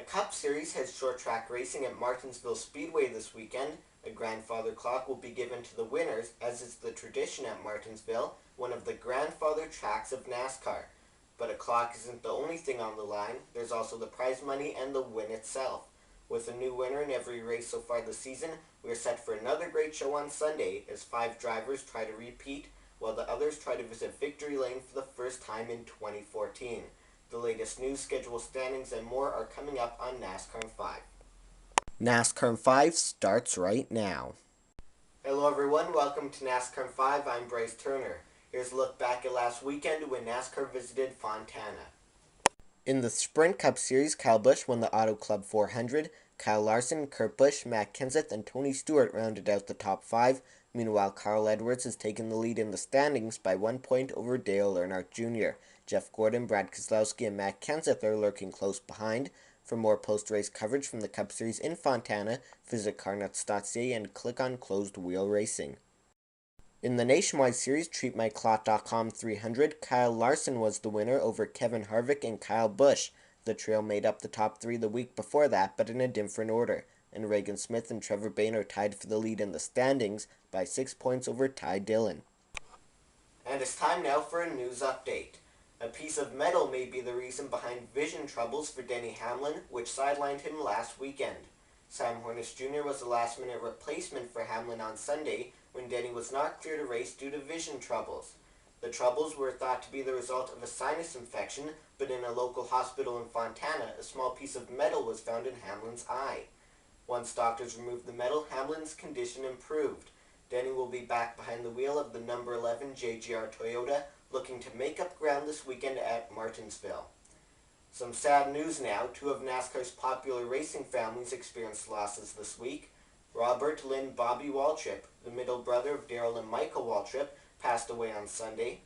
Cup Series has short track racing at Martinsville Speedway this weekend. A grandfather clock will be given to the winners, as is the tradition at Martinsville, one of the grandfather tracks of NASCAR. But a clock isn't the only thing on the line. There's also the prize money and the win itself. With a new winner in every race so far this season, we are set for another great show on Sunday as 5 drivers try to repeat, while the others try to visit victory lane for the first time in 2014. The latest news, schedule, standings, and more are coming up on NASCAR in 5. NASCAR in 5 starts right now. Hello everyone, welcome to NASCAR in 5. I'm Bryce Turner. Here's a look back at last weekend when NASCAR visited Fontana. In the Sprint Cup Series, Kyle Busch won the Auto Club 400. Kyle Larson, Kurt Busch, Matt Kenseth, and Tony Stewart rounded out the top 5. Meanwhile, Carl Edwards has taken the lead in the standings by 1 point over Dale Earnhardt Jr. Jeff Gordon, Brad Keselowski, and Matt Kenseth are lurking close behind. For more post-race coverage from the Cup Series in Fontana, visit carnuts.ca and click on Closed Wheel Racing. In the Nationwide Series TreatMyCloth.com 300, Kyle Larson was the winner over Kevin Harvick and Kyle Busch. The trio made up the top 3 the week before that, but in a different order, and Regan Smith and Trevor Bayne are tied for the lead in the standings by 6 points over Ty Dillon. And it's time now for a news update. A piece of metal may be the reason behind vision troubles for Denny Hamlin, which sidelined him last weekend. Sam Hornish Jr. was the last-minute replacement for Hamlin on Sunday, when Denny was not clear to race due to vision troubles. The troubles were thought to be the result of a sinus infection, but in a local hospital in Fontana, a small piece of metal was found in Hamlin's eye. Once doctors removed the metal, Hamlin's condition improved. Denny will be back behind the wheel of the number 11 JGR Toyota, looking to make up ground this weekend at Martinsville. Some sad news now. 2 of NASCAR's popular racing families experienced losses this week. Robert Lynn Bobby Waltrip, the middle brother of Darrell and Michael Waltrip, passed away on Sunday.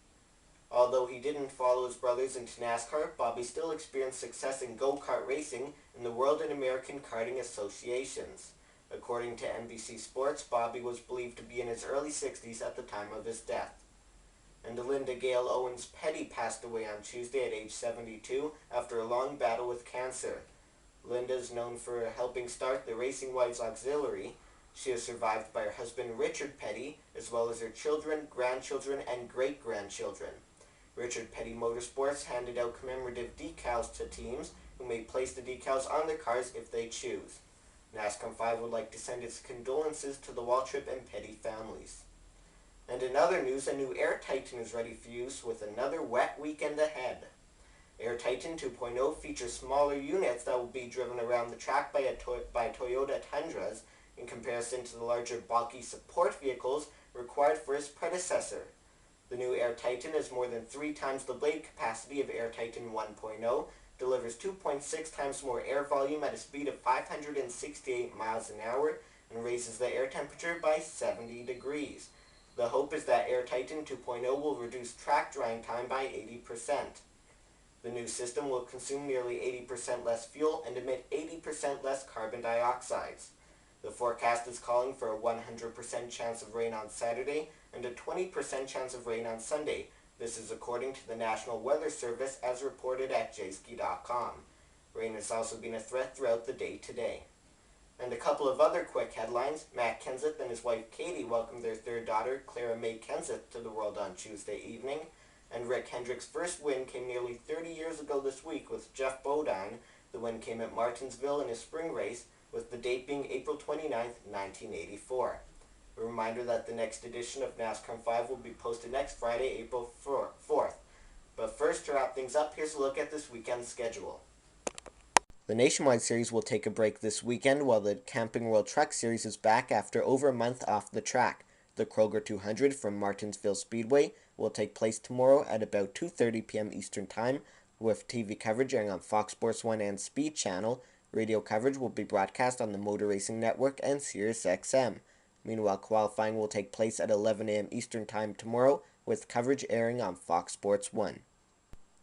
Although he didn't follow his brothers into NASCAR, Bobby still experienced success in go-kart racing in the World and American Karting Associations. According to NBC Sports, Bobby was believed to be in his early 60s at the time of his death. And Linda Gale Owens Petty passed away on Tuesday at age 72 after a long battle with cancer. Linda is known for helping start the Racing Wives Auxiliary. She is survived by her husband Richard Petty, as well as her children, grandchildren, and great-grandchildren. Richard Petty Motorsports handed out commemorative decals to teams who may place the decals on their cars if they choose. NASCAR 5 would like to send its condolences to the Waltrip and Petty families. And in other news, a new Air Titan is ready for use with another wet weekend ahead. Air Titan 2.0 features smaller units that will be driven around the track by Toyota Tundras in comparison to the larger bulky support vehicles required for its predecessor. The new Air Titan is more than 3 times the blade capacity of Air Titan 1.0, delivers 2.6 times more air volume at a speed of 568 miles an hour, and raises the air temperature by 70 degrees. The hope is that Air Titan 2.0 will reduce track drying time by 80%. The new system will consume nearly 80% less fuel and emit 80% less carbon dioxides. The forecast is calling for a 100% chance of rain on Saturday and a 20% chance of rain on Sunday. This is according to the National Weather Service as reported at jski.com. Rain has also been a threat throughout the day today. And a couple of other quick headlines. Matt Kenseth and his wife Katie welcomed their 3rd daughter, Clara May Kenseth, to the world on Tuesday evening. And Rick Hendrick's first win came nearly 30 years ago this week with Jeff Bodine. The win came at Martinsville in a spring race, with the date being April 29, 1984. A reminder that the next edition of NASCAR 5 will be posted next Friday, April 4th. But first, to wrap things up, here's a look at this weekend's schedule. The Nationwide Series will take a break this weekend while the Camping World Truck Series is back after over a month off the track. The Kroger 200 from Martinsville Speedway will take place tomorrow at about 2:30 p.m. Eastern Time, with TV coverage airing on Fox Sports 1 and Speed Channel. Radio coverage will be broadcast on the Motor Racing Network and SiriusXM. Meanwhile, qualifying will take place at 11 a.m. Eastern Time tomorrow, with coverage airing on Fox Sports 1.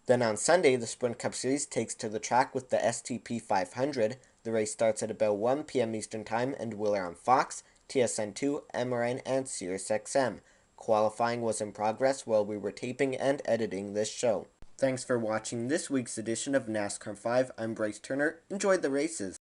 Then on Sunday, the Sprint Cup Series takes to the track with the STP 500. The race starts at about 1 p.m. Eastern Time and will air on Fox, TSN2, MRN, and SiriusXM. Qualifying was in progress while we were taping and editing this show. Thanks for watching this week's edition of NASCAR 5. I'm Bryce Turner. Enjoy the races.